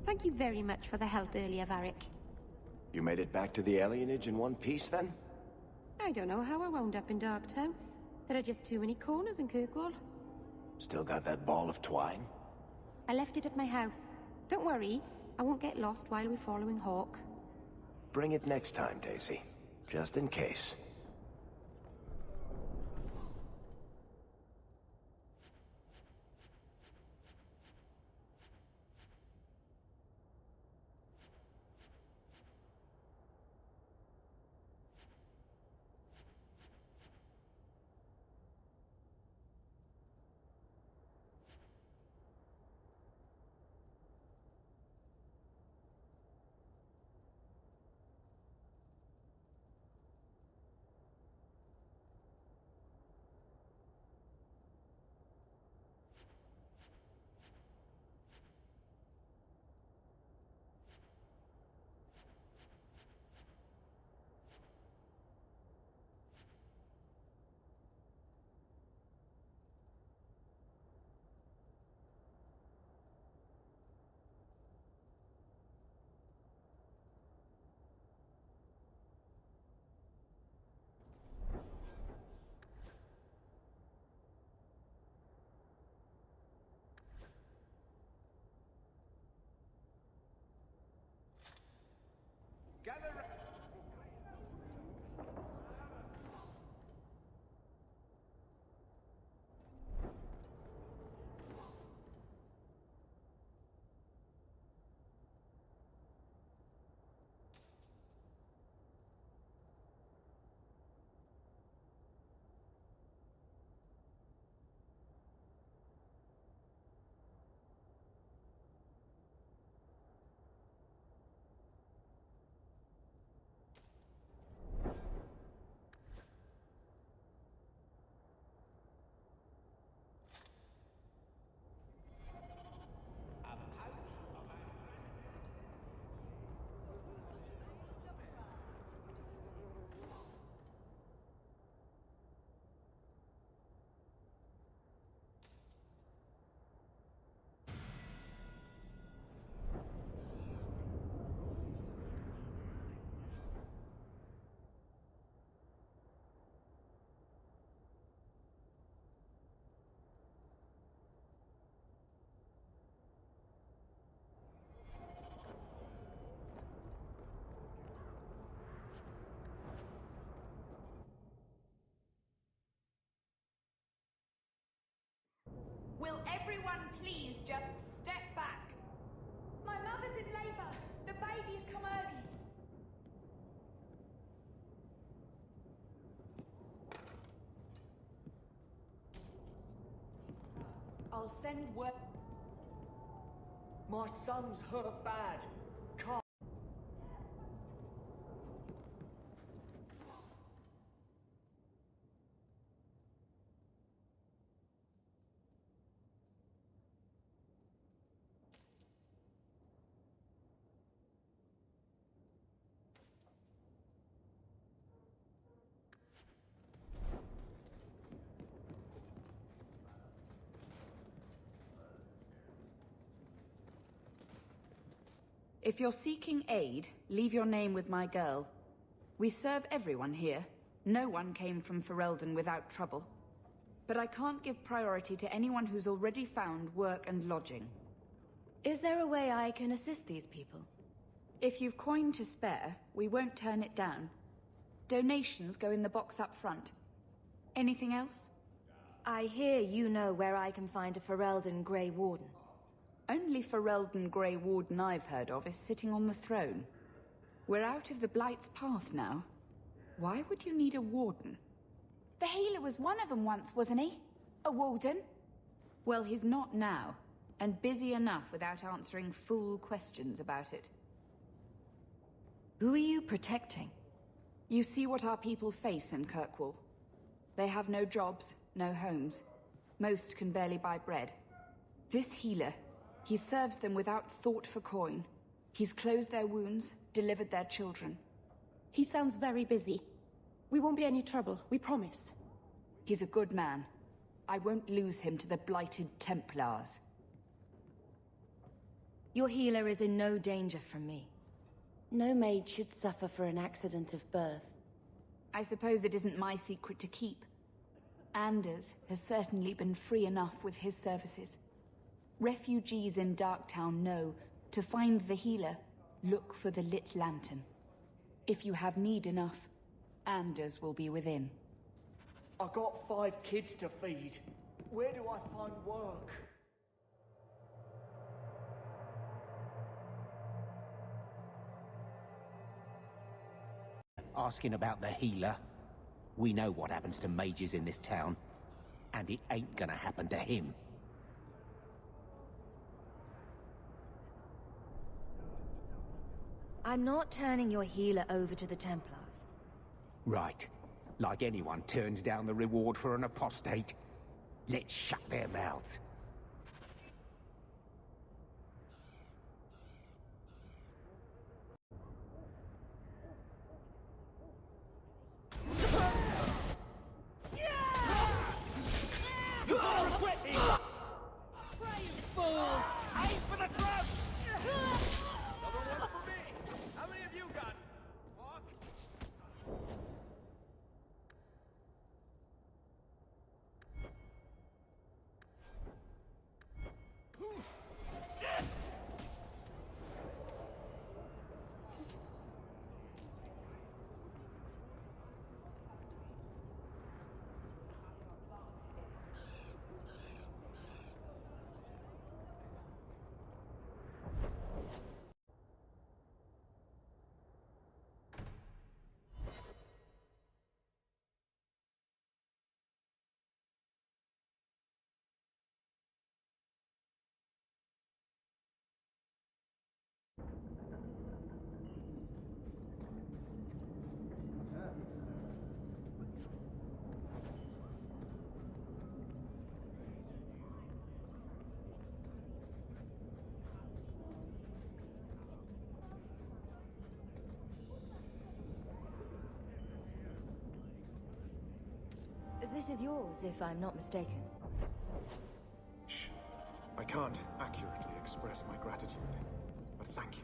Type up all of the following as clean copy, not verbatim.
Thank you very much for the help earlier, Varric. You made it back to the alienage in one piece, then? I don't know how I wound up in Darktown. There are just too many corners in Kirkwall. Still got that ball of twine? I left it at my house. Don't worry, I won't get lost while we're following Hawk. Bring it next time, Daisy. Just in case. Gather round. Will everyone please just step back? My mother's in labor. The baby's come early. I'll send word. My son's hurt bad. Can't. If you're seeking aid, leave your name with my girl. We serve everyone here. No one came from Ferelden without trouble. But I can't give priority to anyone who's already found work and lodging. Is there a way I can assist these people? If you've coin to spare, we won't turn it down. Donations go in the box up front. Anything else? I hear you know where I can find a Ferelden Grey Warden. Only Ferelden Grey Warden I've heard of is sitting on the throne. We're out of the Blight's path now. Why would you need a warden? The healer was one of them once, wasn't he? A warden? Well, he's not now, and busy enough without answering fool questions about it. Who are you protecting? You see what our people face in Kirkwall. They have no jobs, no homes. Most can barely buy bread. This healer, he serves them without thought for coin. He's closed their wounds, delivered their children. He sounds very busy. We won't be any trouble, we promise. He's a good man. I won't lose him to the blighted Templars. Your healer is in no danger from me. No maid should suffer for an accident of birth. I suppose it isn't my secret to keep. Anders has certainly been free enough with his services. Refugees in Darktown know to find the healer, look for the lit lantern. If you have need enough, Anders will be within. I got 5 kids to feed. Where do I find work? Asking about the healer. We know what happens to mages in this town, and it ain't gonna happen to him. I'm not turning your healer over to the Templars. Right. Like anyone turns down the reward for an apostate. Let's shut their mouths. This is yours, if I'm not mistaken. Shh. I can't accurately express my gratitude, but thank you.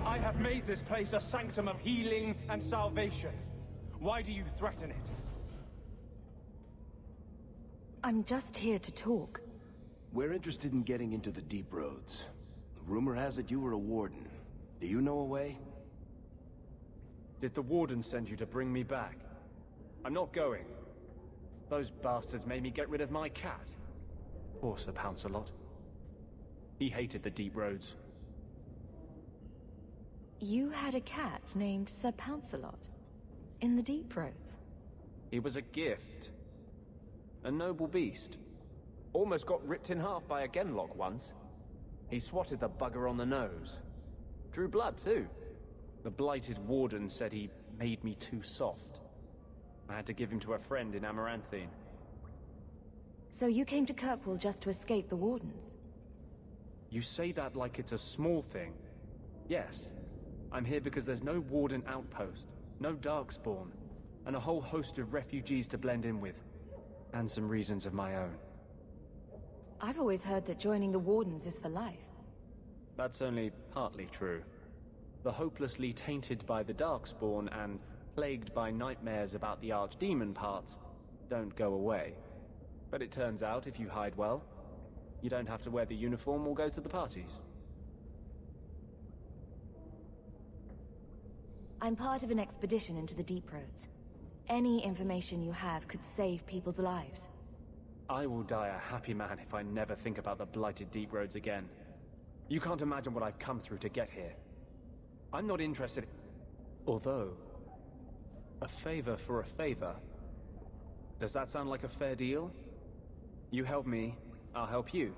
I have made this place a sanctum of healing and salvation. Why do you threaten it? I'm just here to talk. We're interested in getting into the deep roads. Rumor has it you were a warden. Do you know a way? Did the warden send you to bring me back? I'm not going. Those bastards made me get rid of my cat. Poor Sir Pouncelot. He hated the deep roads. You had a cat named Sir Pouncelot in the Deep Roads. He was a gift. A noble beast. Almost got ripped in half by a Genlock once. He swatted the bugger on the nose. Drew blood, too. The blighted warden said he made me too soft. I had to give him to a friend in Amaranthine. So you came to Kirkwall just to escape the Wardens? You say that like it's a small thing. Yes. I'm here because there's no Warden outpost, no Darkspawn, and a whole host of refugees to blend in with. And some reasons of my own. I've always heard that joining the Wardens is for life. That's only partly true. The hopelessly tainted by the Darkspawn and plagued by nightmares about the Archdemon parts don't go away. But it turns out if you hide well, you don't have to wear the uniform or go to the parties. I'm part of an expedition into the Deep Roads. Any information you have could save people's lives. I will die a happy man if I never think about the blighted Deep Roads again. You can't imagine what I've come through to get here. I'm not interested... Although... a favor for a favor. Does that sound like a fair deal? You help me, I'll help you.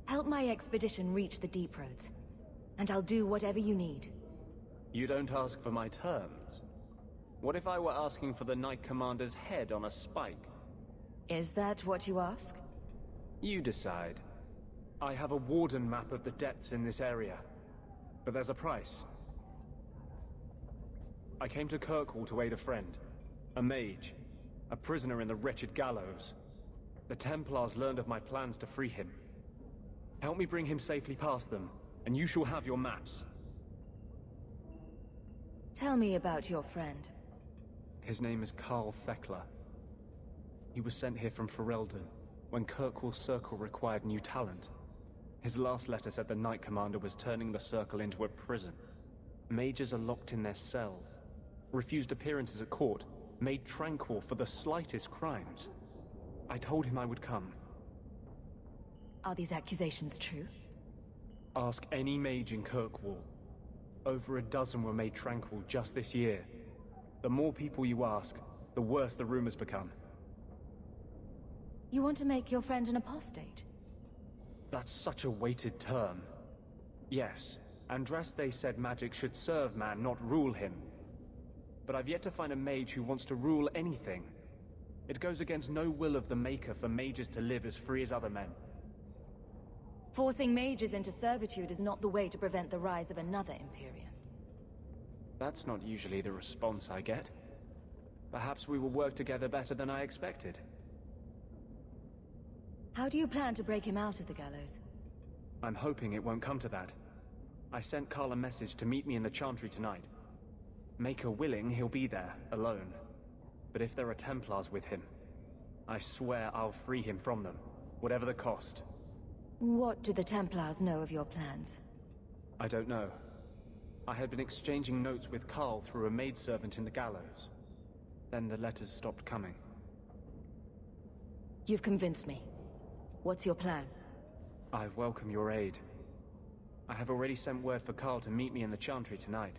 Help my expedition reach the Deep Roads, and I'll do whatever you need. You don't ask for my terms. What if I were asking for the Knight Commander's head on a spike? Is that what you ask? You decide. I have a Warden map of the depths in this area, but there's a price. I came to Kirkwall to aid a friend, a mage, a prisoner in the wretched gallows. The Templars learned of my plans to free him. Help me bring him safely past them, and you shall have your maps. Tell me about your friend. His name is Carl Thekla. He was sent here from Ferelden when Kirkwall Circle required new talent. His last letter said the Knight Commander was turning the Circle into a prison. Mages are locked in their cells, refused appearances at court, made tranquil for the slightest crimes. I told him I would come. Are these accusations true? Ask any mage in Kirkwall. Over a dozen were made tranquil just this year. The more people you ask, the worse the rumors become. You want to make your friend an apostate? That's such a weighted term. Yes, Andraste said magic should serve man, not rule him. But I've yet to find a mage who wants to rule anything. It goes against no will of the Maker for mages to live as free as other men. Forcing mages into servitude is not the way to prevent the rise of another Imperium. That's not usually the response I get. Perhaps we will work together better than I expected. How do you plan to break him out of the gallows? I'm hoping it won't come to that. I sent Carl a message to meet me in the Chantry tonight. Maker willing, he'll be there, alone. But if there are Templars with him, I swear I'll free him from them, whatever the cost. What do the Templars know of your plans? I don't know. I had been exchanging notes with Carl through a maidservant in the gallows. Then the letters stopped coming. You've convinced me. What's your plan? I welcome your aid. I have already sent word for Carl to meet me in the Chantry tonight.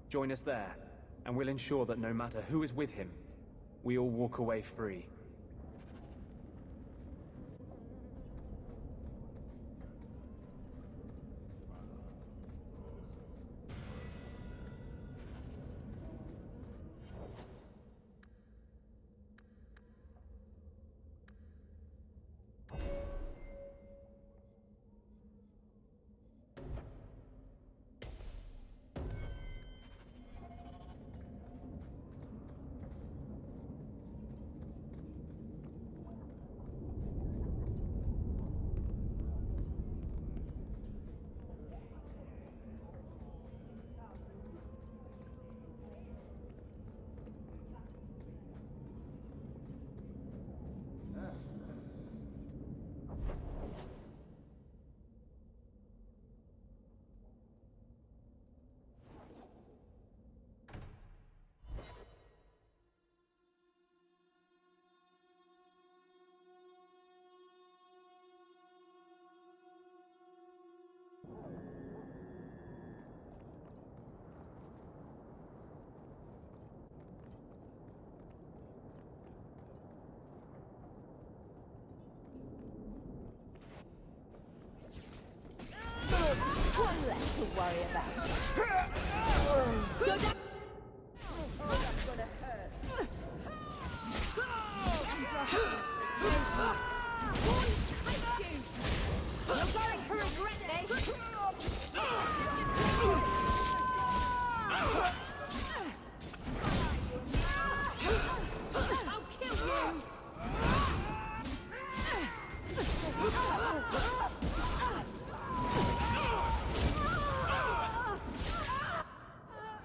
Join us there, and we'll ensure that no matter who is with him, we all walk away free. One less to worry about. Go down. Oh, that's gonna hurt. You're going to regret it. I'll kill you.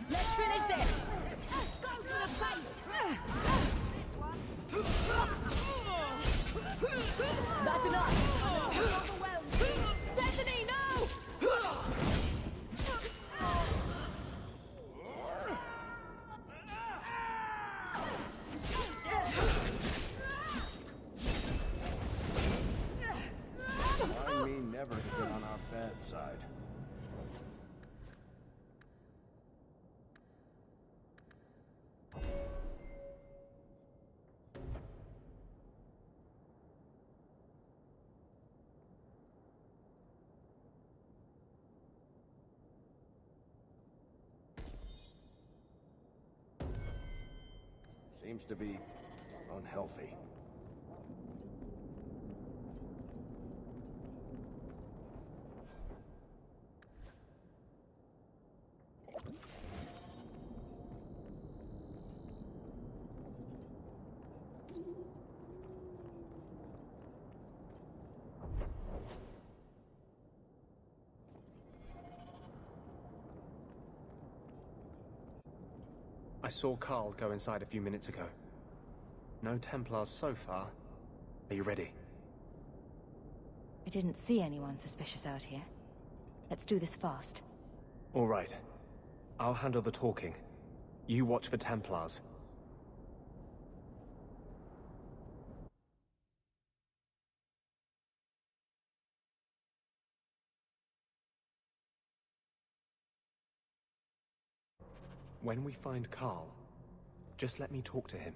Let's finish this! Go for the face! This one! Seems to be unhealthy. I saw Carl go inside a few minutes ago. No Templars so far. Are you ready? I didn't see anyone suspicious out here. Let's do this fast. All right. I'll handle the talking. You watch for Templars. When we find Carl, just let me talk to him.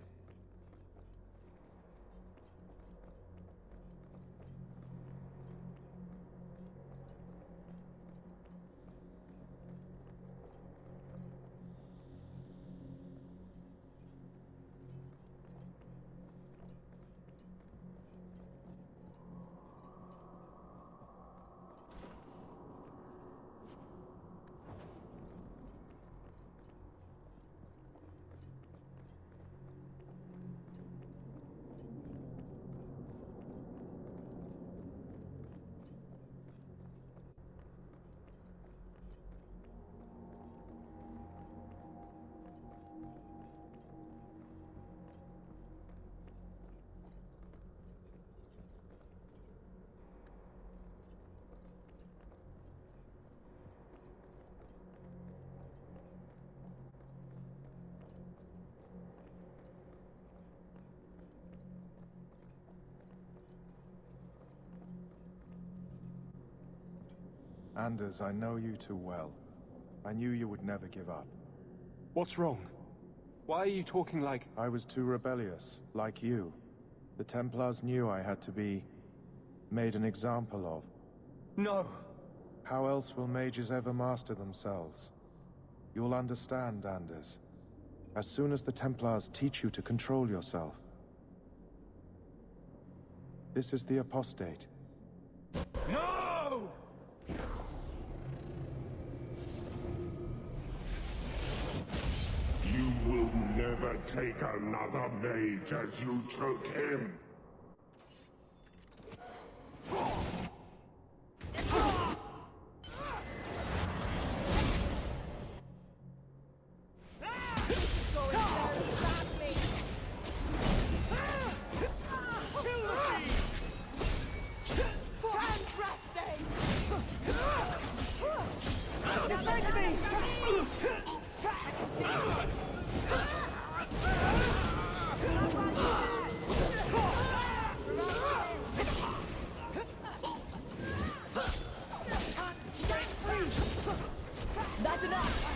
Anders, I know you too well. I knew you would never give up. What's wrong? Why are you talking like... I was too rebellious, like you. The Templars knew I had to be... made an example of. No! How else will mages ever master themselves? You'll understand, Anders. As soon as the Templars teach you to control yourself. This is the apostate. No! You will never take another mage as you took him. That's enough!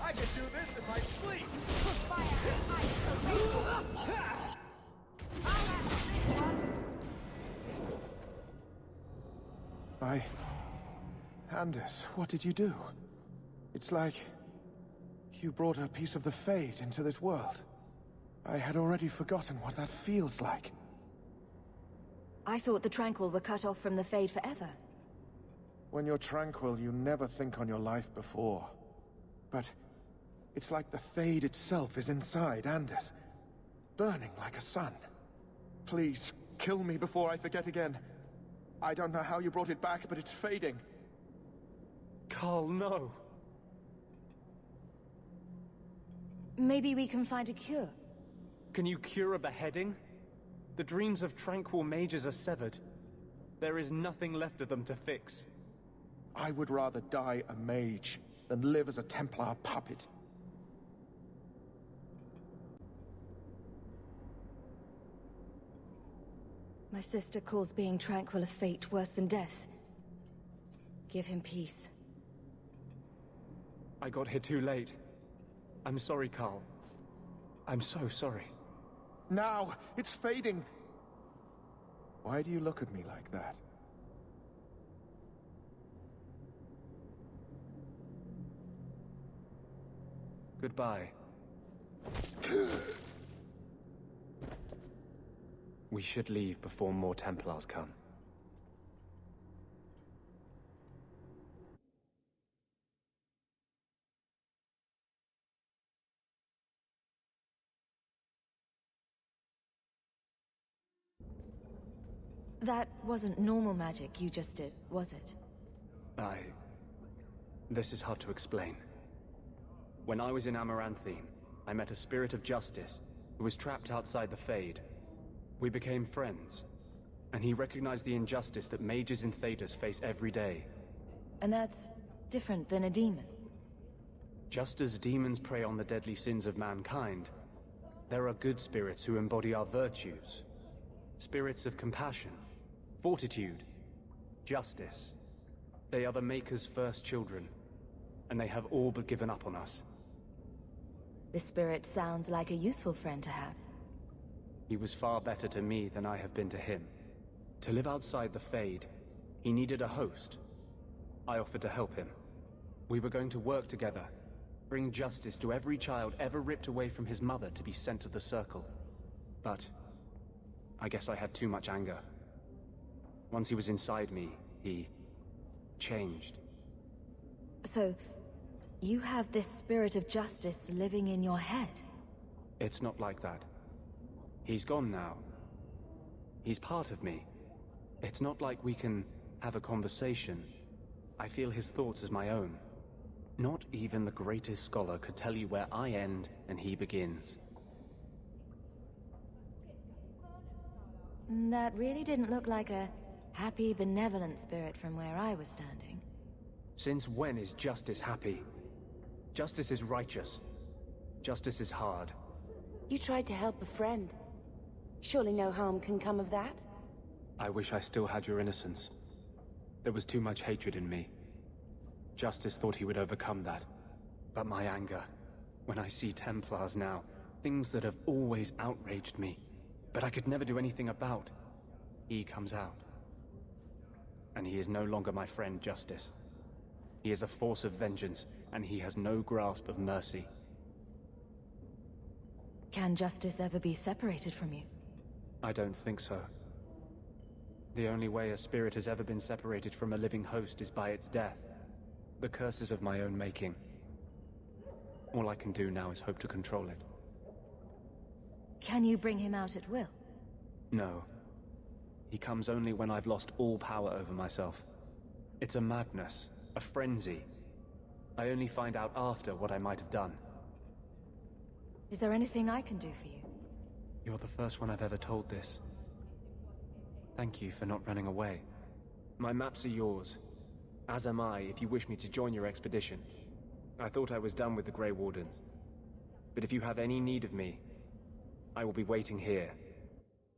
I could do this if I sleep! Anders, what did you do? It's like... you brought a piece of the Fate into this world. I had already forgotten what that feels like. I thought the Tranquil were cut off from the Fade forever. When you're tranquil, you never think on your life before. But... it's like the Fade itself is inside Anders. Burning like a sun. Please, kill me before I forget again. I don't know how you brought it back, but it's fading. Carl, no. Maybe we can find a cure. Can you cure a beheading? The dreams of tranquil mages are severed. There is nothing left of them to fix. I would rather die a mage than live as a Templar puppet. My sister calls being tranquil a fate worse than death. Give him peace. I got here too late. I'm sorry, Carl. I'm so sorry. Now! It's fading! Why do you look at me like that? Goodbye. We should leave before more Templars come. That wasn't normal magic you just did, was it? This is hard to explain. When I was in Amaranthine, I met a spirit of justice who was trapped outside the Fade. We became friends, and he recognized the injustice that mages in Thedas face every day. And that's different than a demon. Just as demons prey on the deadly sins of mankind, there are good spirits who embody our virtues. Spirits of compassion, fortitude, justice. They are the Maker's first children, and they have all but given up on us. The spirit sounds like a useful friend to have. He was far better to me than I have been to him. To live outside the Fade, he needed a host. I offered to help him. We were going to work together, bring justice to every child ever ripped away from his mother to be sent to the Circle. But I guess I had too much anger. Once he was inside me, he changed. So, you have this spirit of justice living in your head? It's not like that. He's gone now. He's part of me. It's not like we can have a conversation. I feel his thoughts as my own. Not even the greatest scholar could tell you where I end and he begins. That really didn't look like a happy, benevolent spirit from where I was standing. Since when is justice happy? Justice is righteous. Justice is hard. You tried to help a friend. Surely no harm can come of that? I wish I still had your innocence. There was too much hatred in me. Justice thought he would overcome that. But my anger, when I see Templars now, things that have always outraged me, but I could never do anything about, he comes out. And he is no longer my friend, Justice. He is a force of vengeance, and he has no grasp of mercy. Can justice ever be separated from you? I don't think so. The only way a spirit has ever been separated from a living host is by its death. The curse is of my own making. All I can do now is hope to control it. Can you bring him out at will? No. He comes only when I've lost all power over myself. It's a madness, a frenzy. I only find out after what I might have done. Is there anything I can do for you? You're the first one I've ever told this. Thank you for not running away. My maps are yours. As am I, if you wish me to join your expedition. I thought I was done with the Grey Wardens. But if you have any need of me, I will be waiting here.